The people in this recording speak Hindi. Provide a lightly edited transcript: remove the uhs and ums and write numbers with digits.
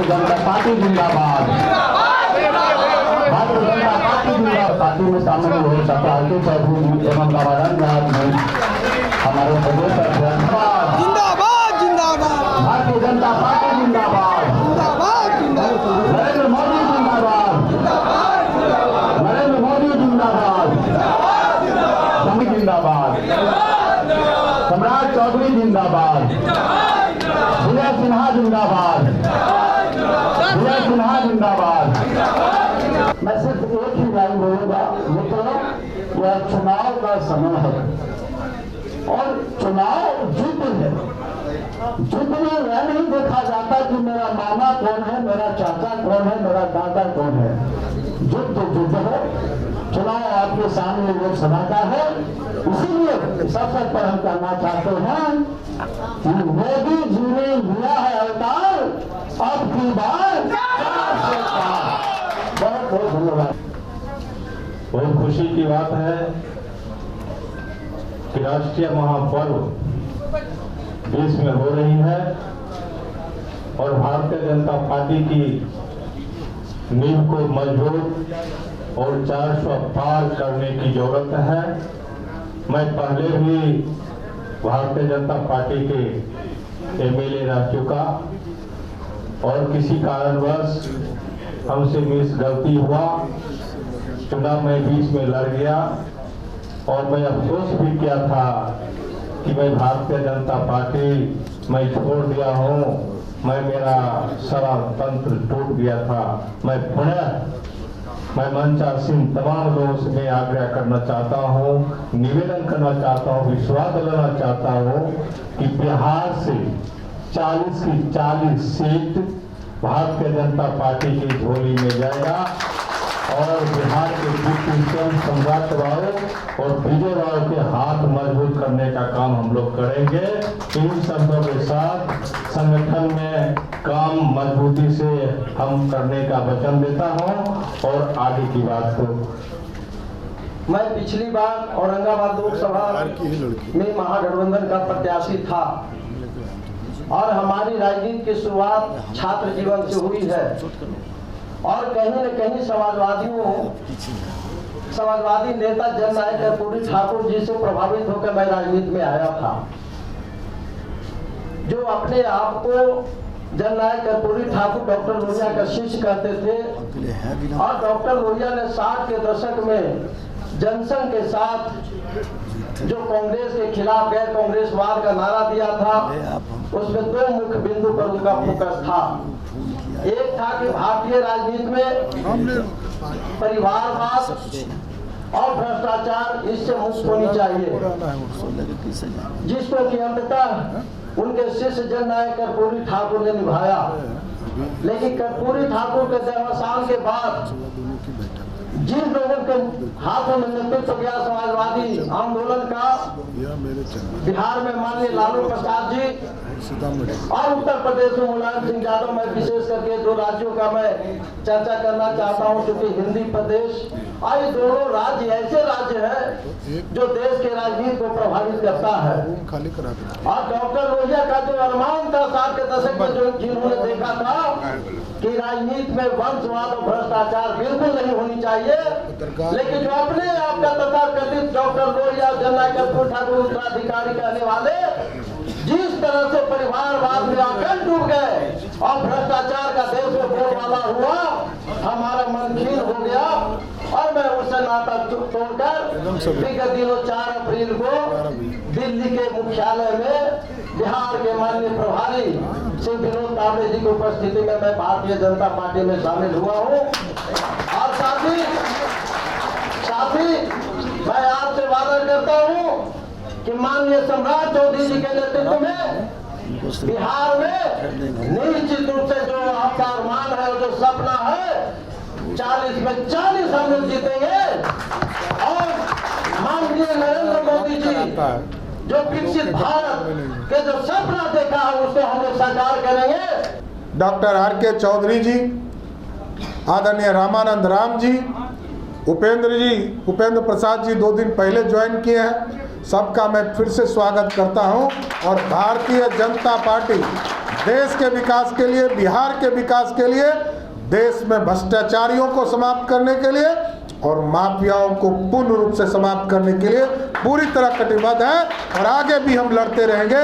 जनता पार्टी जिंदाबाद। भारतीय जनता पार्टी जिंदाबाद। पार्टी में शामिल हुए सत्यार्थी चौधरी एवं गवर्नर राज में हमारे प्रदेश अध्यक्ष जिंदाबाद जिंदाबाद। भारतीय जनता पार्टी जिंदाबाद। जिंदाबाद जिंदाबाद। नरेंद्र मोदी जिंदाबाद। नरेंद्र मोदी जिंदाबाद। समी जिंदाबाद। सम्राट चौधरी जिंदाबाद। विजय सिन्हा जिंदाबाद। विजय सिन्हा जिंदाबाद। मैं सिर्फ एक ही लाइन बोलूंगा मित्रों, यह चुनाव का समय है और चुनाव युद्ध है। युद्ध में यह नहीं देखा जाता कि मेरा मामा कौन है, मेरा चाचा कौन है, मेरा दादा कौन है। युद्ध युद्ध है। चुनाव आपके सामने लोकसभा का है। इसीलिए इस अवसर पर हम कहना चाहते हैं कि मोदी जी ने लिया है अवतार, अब की बार बहुत बहुत धन्यवाद। बहुत खुशी की बात है कि राष्ट्रीय महापर्व देश में हो रही है और भारतीय जनता पार्टी की नींव को मजबूत और 400 पार करने की जरूरत है। मैं पहले भी भारतीय जनता पार्टी के एमएलए रह चुका और किसी कारणवश हमसे मिस गलती हुआ, चुनाव में बीच में लड़ गया और मैं अफसोस भी किया था कि मैं भारतीय जनता पार्टी मैं छोड़ दिया हूँ, मैं मेरा सारा तंत्र टूट गया था। मैं मंचासीन तमाम लोगों से मैं आग्रह करना चाहता हूँ, निवेदन करना चाहता हूँ, विश्वास दिलाना चाहता हूँ कि बिहार से 40 की 40 सीट भारतीय जनता पार्टी की झोली में जाएगा और बिहार के डिप्टी सम्राट राव और विजय राव के हाथ मजबूत करने का काम हम लोग करेंगे। इन शब्दों के साथ संगठन में काम मजबूती से हम करने का वचन देता हूं और आगे की बात को मैं पिछली बार औरंगाबाद लोकसभा में महागठबंधन का प्रत्याशी था और हमारी राजनीति की शुरुआत छात्र जीवन से हुई है और कहीं न कहीं समाजवादी नेता जननायक कर्पूरी ठाकुर जी से प्रभावित होकर मैं राजनीति में आया था, जो अपने आप को जननायक कर्पूरी ठाकुर डॉक्टर लोहिया का शिष्य कहते थे और डॉक्टर लोहिया ने 60 के दशक में जनसंघ के साथ जो कांग्रेस के खिलाफ गैर कांग्रेसवाद का नारा दिया था, उसमें 2 मुख्य बिंदु पर उनका फोकस था। एक था कि भारतीय राजनीति में परिवारवाद और भ्रष्टाचार इससे मुक्त होनी चाहिए, जिसको कि अंततः उनके शिष्य जननायक कर्पूरी ठाकुर ने निभाया। लेकिन कर्पूरी ठाकुर के देहावसान के बाद जिन लोगों के हाथों में नेतृत्व किया समाजवादी आंदोलन का, बिहार में माननीय लालू प्रसाद जी और उत्तर प्रदेश में मुलायम सिंह यादव, मैं विशेष करके 2 राज्यों का मैं चर्चा करना चाहता हूं क्योंकि हिंदी प्रदेश और ये दोनों राज्य ऐसे राज्य हैं जो देश के राजनीति को प्रभावित करता है। और डॉक्टर लोहिया का जो अरमान था 60 के दशक में, जो जिन्होंने देखा था कि राजनीति में वंशवाद और भ्रष्टाचार बिल्कुल नहीं होनी चाहिए, लेकिन जो अपने आप का तथाकथित डॉक्टर लोहिया जननायक कर्पूरी ठाकुर उत्तराधिकारी कहने वाले जिस तरह से परिवारवाद में आकर डूब गए और भ्रष्टाचार का देश में बोलबाला हुआ, हमारा मन खीन हो गया और मैं उससे नाता तोड़कर विगत दिनों 4 अप्रैल को दिल्ली के मुख्यालय में बिहार के माननीय प्रभारी श्री विनोद तावड़े जी की उपस्थिति में मैं भारतीय जनता पार्टी में शामिल हुआ हूँ। और साथ ही मैं आपसे वादा करता हूँ कि माननीय सम्राट चौधरी जी के नेतृत्व में बिहार में निश्चित रूप से जो आपका अरमान है, जो सपना है, 40 में 40 हम लोग जीतेंगे और माननीय नरेंद्र मोदी जी जो विकसित भारत के जो सपना देखा है उसको हम लोग साकार करेंगे। Doctor R K. चौधरी जी, आदरणीय रामानंद राम जी, उपेंद्र प्रसाद जी 2 दिन पहले ज्वाइन किए हैं। सबका मैं फिर से स्वागत करता हूं और भारतीय जनता पार्टी देश के विकास के लिए, बिहार के विकास के लिए, देश में भ्रष्टाचारियों को समाप्त करने के लिए और माफियाओं को पूर्ण रूप से समाप्त करने के लिए पूरी तरह कटिबद्ध है और आगे भी हम लड़ते रहेंगे।